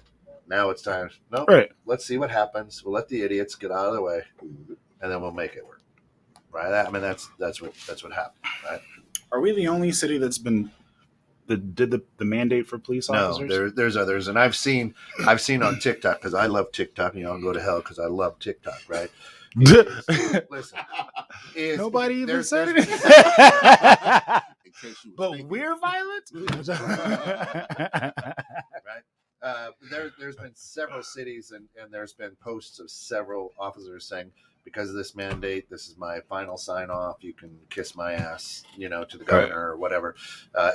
now it's time. No, right. Let's see what happens. We'll let the idiots get out of the way, and then we'll make it work. Right? That's what happened. Right? Are we the only city that's been did the mandate for police officers? No, there's others, and I've seen on TikTok, because I love TikTok. I'll go to hell because I love TikTok. Right? Listen, is Nobody even there's- said there's- it. In case you was But thinking. we're violent. right? There's been several cities and there's been posts of several officers saying, because of this mandate, this is my final sign off. You can kiss my ass, to the governor or whatever,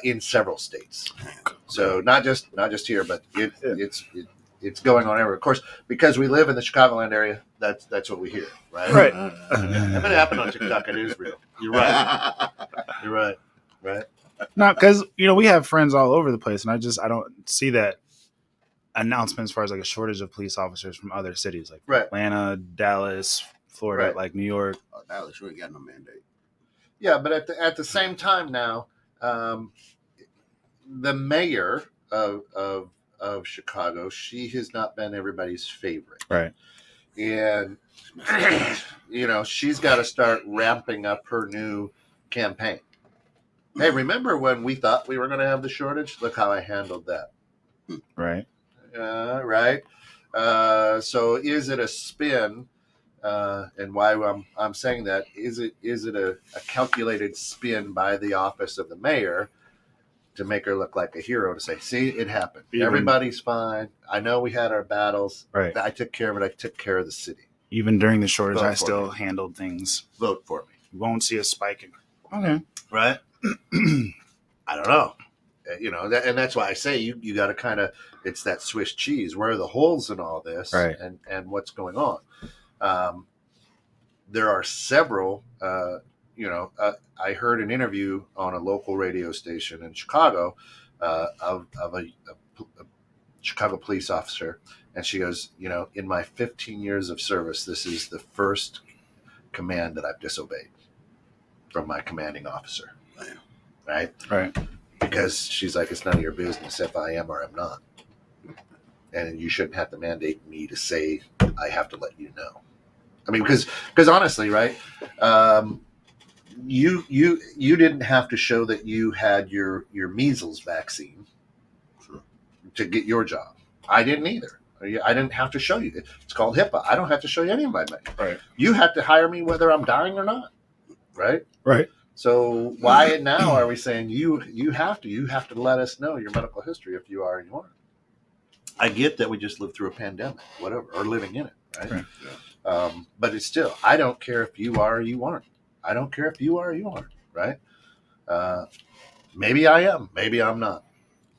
in several states. So not just here, but it's going on everywhere. Of course, because we live in the Chicagoland area, that's what we hear, right? Right. If it happened on TikTok, it is real. You're right. You're right. Right. No, because we have friends all over the place, and I don't see that announcement as far as like a shortage of police officers from other cities like Right. Atlanta, Dallas, Florida, Right. like New York. Dallas, you ain't got no mandate. Yeah, but at the same time now, the mayor of Chicago, she has not been everybody's favorite, Right. and she's got to start ramping up her new campaign. Hey, remember when we thought we were going to have the shortage? Look how I handled that. Right. Right. So is it a spin? And why I'm saying that is it a calculated spin by the office of the mayor to make her look like a hero, to say, see, it happened. Everybody's fine. I know we had our battles. Right. I took care of it. I took care of the city. Even during the shortage, Vote I for still me. handled things. Vote for me. You won't see a spike. Okay. Right. I don't know. And that's why I say you got to kind of, it's that Swiss cheese. Where are the holes in all this? Right. And what's going on? There are several, I heard an interview on a local radio station in Chicago of a Chicago police officer. And she goes, in my 15 years of service, this is the first command that I've disobeyed from my commanding officer. Right? Right. Because she's like, it's none of your business if I am or I'm not. And you shouldn't have to mandate me to say I have to let you know. I mean, because honestly, right? You didn't have to show that you had your measles vaccine to get your job. I didn't either. I didn't have to show you. It's called HIPAA. I don't have to show you any of my money. Right. You have to hire me whether I'm dying or not. Right. Right. So why now are we saying you have to let us know your medical history if you are or you aren't? I get that we just lived through a pandemic, whatever, or living in it, right? Yeah. But it's still, I don't care if you are or you aren't. I don't care if you are or you aren't, right? Maybe I am, maybe I'm not,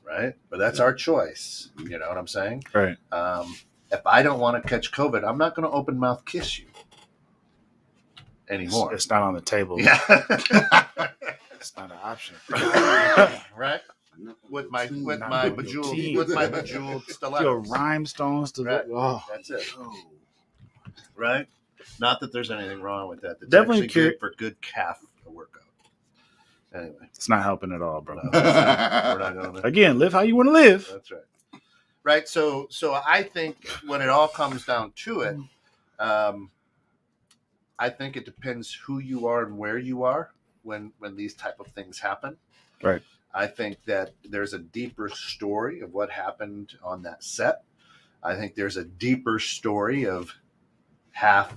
right? But that's our choice. You know what I'm saying? Right. If I don't want to catch COVID, I'm not going to open mouth kiss you anymore. It's not on the table. Yeah. It's not an option. Right? With my Not bejeweled Your stilettos. rhinestones to Right. oh. That's it. Right? Not that there's anything wrong with that. That's Definitely actually good for good calf workout. Anyway, It's not helping at all, bro. no, we're not going to. Again, live how you want to live. That's right. Right. So I think when it all comes down to it, I think it depends who you are and where you are when these type of things happen. Right. I think that there's a deeper story of what happened on that set. I think there's a deeper story of half,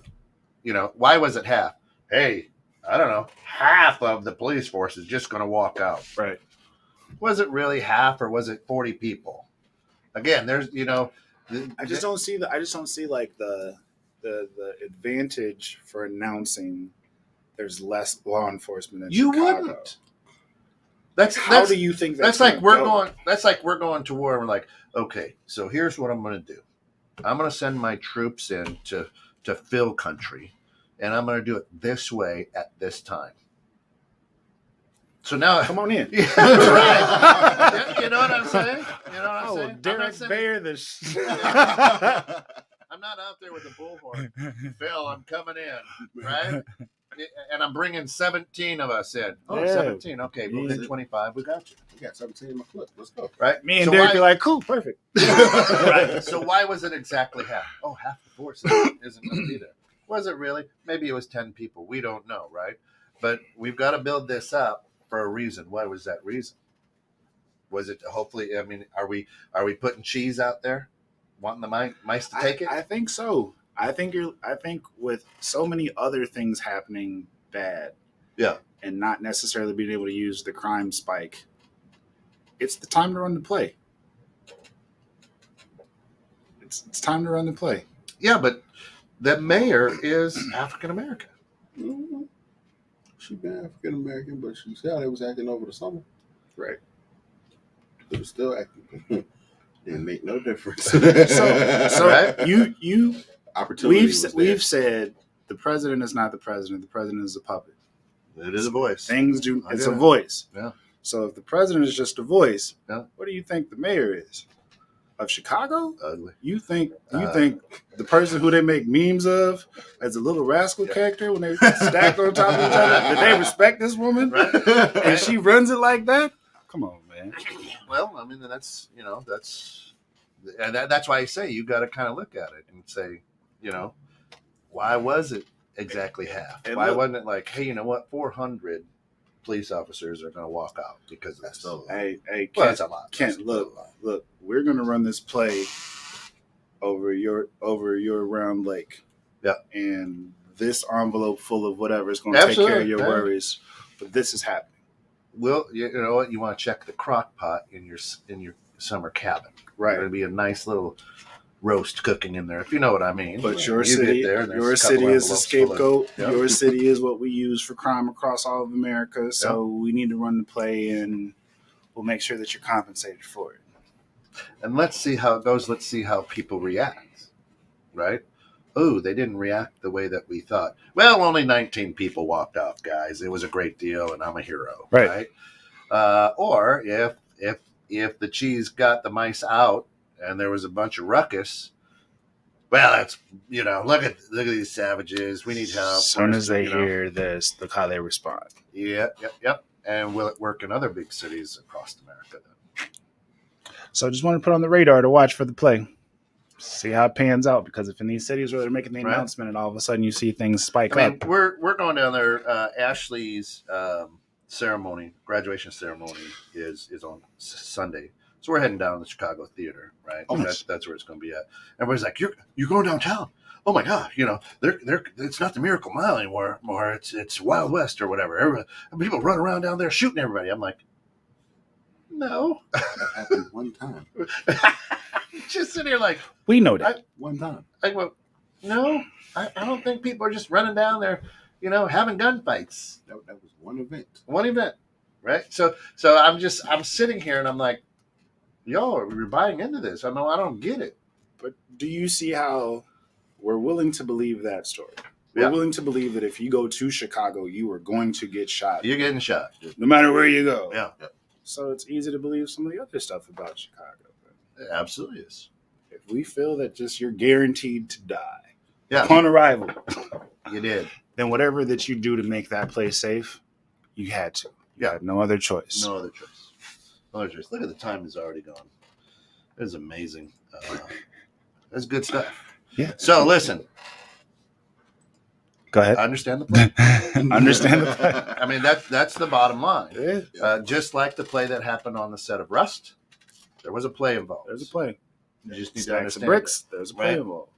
why was it half? Hey, I don't know, half of the police force is just going to walk out. Right. Was it really half or was it 40 people? Again, there's, I just don't see like the advantage for announcing there's less law enforcement in you Chicago. wouldn't. How do you think that's like we're going to war and we're like, okay, so here's what I'm going to do. I'm going to send my troops in to fill country, and I'm going to do it this way at this time. So now, Come on in. Yeah, right. You know what I'm saying? You know what I'm saying? Derek Bayer, I'm not out there with a bullhorn. Phil, I'm coming in, right? And I'm bringing 17 of us in. Oh, Yeah. 17. Okay, we'll hit 25. We got you. You got 17 in my clip. Let's go. Right? Me and So Derek why- are like, cool, perfect. Right. So why was it exactly half? Oh, half the force isn't going to be there. Was it really? Maybe it was 10 people. We don't know, right? But we've got to build this up for a reason. What was that reason? Was it to hopefully? I mean, are we putting cheese out there, wanting the mice to take it? I think so. I think with so many other things happening bad, and not necessarily being able to use the crime spike, it's the time to run the play. It's time to run the play. Yeah, but the mayor is African American. Mm-hmm. She been African American, but she said they was acting over the summer. Right. It was still acting. Didn't make no difference. So Right? you Opportunity. we've said the president is not the president. The president is a puppet. It is a voice. Things do. It's a voice. Yeah. So if the president is just a voice, Yeah. what do you think the mayor is of Chicago? Ugly. You think the person who they make memes of as a little rascal character when they stacked on top of each other? Did they respect this woman? Right? And she runs it like that? Come on, man. Well, I mean, that's why I say you got to kind of look at it and say, why was it exactly half? And Why look, wasn't it like, hey, you know what, 400 police officers are going to walk out because of this? Hey, Well, Kent, that's a lot. Kent, look, we're gonna run this play over your Round Lake. Yeah. And this envelope full of whatever is gonna take care of your worries. But this is happening. Well, you know what? You want to check the crock pot in your summer cabin. Right. There'll be a nice little roast cooking in there, if you know what I mean. But You your get city, there and there's your a couple city is the envelopes full of- scapegoat. Yep. Your city is what we use for crime across all of America. So we need to run the play, and we'll make sure that you're compensated for it. And let's see how it goes. Let's see how people react, right? Oh, they didn't react the way that we thought. Well, only 19 people walked off, guys. It was a great deal, and I'm a hero, right? Or if the cheese got the mice out and there was a bunch of ruckus, well, that's look at these savages. We need help. As soon as they hear this, look how they respond. Yep. And will it work in other big cities across America then? So just want to put on the radar to watch for the play. See how it pans out, because if in these cities where they're making the announcement and all of a sudden you see things spike up. We're going down there. Ashley's graduation ceremony is on Sunday. So we're heading down to the Chicago Theater, right? Oh, that's where it's going to be at. Everybody's like, "You're going downtown? Oh my God! They're it's not the Miracle Mile anymore. It's Wild West or whatever. People run around down there shooting everybody." I'm like, no. That happened one time. Just sitting here like, we know that. One time. I go, no, I don't think people are just running down there, having gunfights. That was one event. One event, right? So I'm sitting here and I'm like, yo, you're buying into this. I don't get it. But do you see how we're willing to believe that story? We're willing to believe that if you go to Chicago, you are going to get shot. You're getting shot. No matter where you go. Yeah. So it's easy to believe some of the other stuff about Chicago. It absolutely is. If we feel that just you're guaranteed to die upon arrival, you did. Then whatever that you do to make that place safe, you had to. You had no other choice. No other choice. Look at the time is already gone. It is amazing. That's good stuff. Yeah. So listen. Go ahead. I understand the play. Understand the play. I mean, that's the bottom line. Yeah. Just like the play that happened on the set of Rust, there was a play involved. There's a play. You just need to Stacks understand of bricks. it. There's a play involved.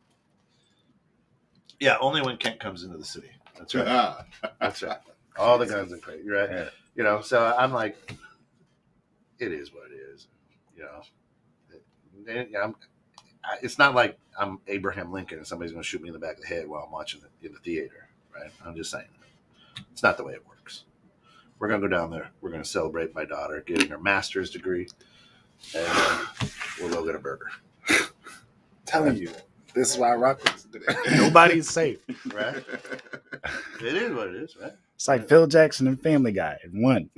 Yeah, only when Kent comes into the city. That's right. That's right. All the guns are crazy, right? Yeah. So I'm like, it is what it is. It's not like I'm Abraham Lincoln and somebody's going to shoot me in the back of the head while I'm watching it in the theater, right? I'm just saying. It's not the way it works. We're going to go down there. We're going to celebrate my daughter getting her master's degree, and we'll go get a burger. Telling you, this is why I rock this. Nobody's safe. Right? It is what it is, right? It's like Phil Jackson and Family Guy in one.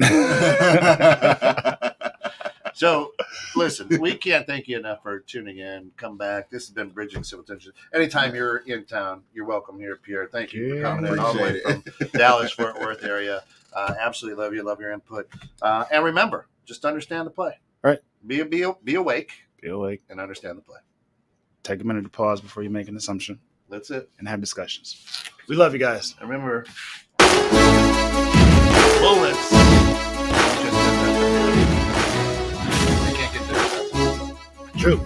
So, listen, we can't thank you enough for tuning in. Come back. This has been Bridging Civil Tension. Anytime you're in town, you're welcome here, Pierre. Thank you for coming in all the way from Dallas, Fort Worth area. Absolutely love you. Love your input. And remember, just understand the play. Right. Be awake. Be awake. And understand the play. Take a minute to pause before you make an assumption. That's it. And have discussions. We love you guys. And remember, bullets. You can't get there. True.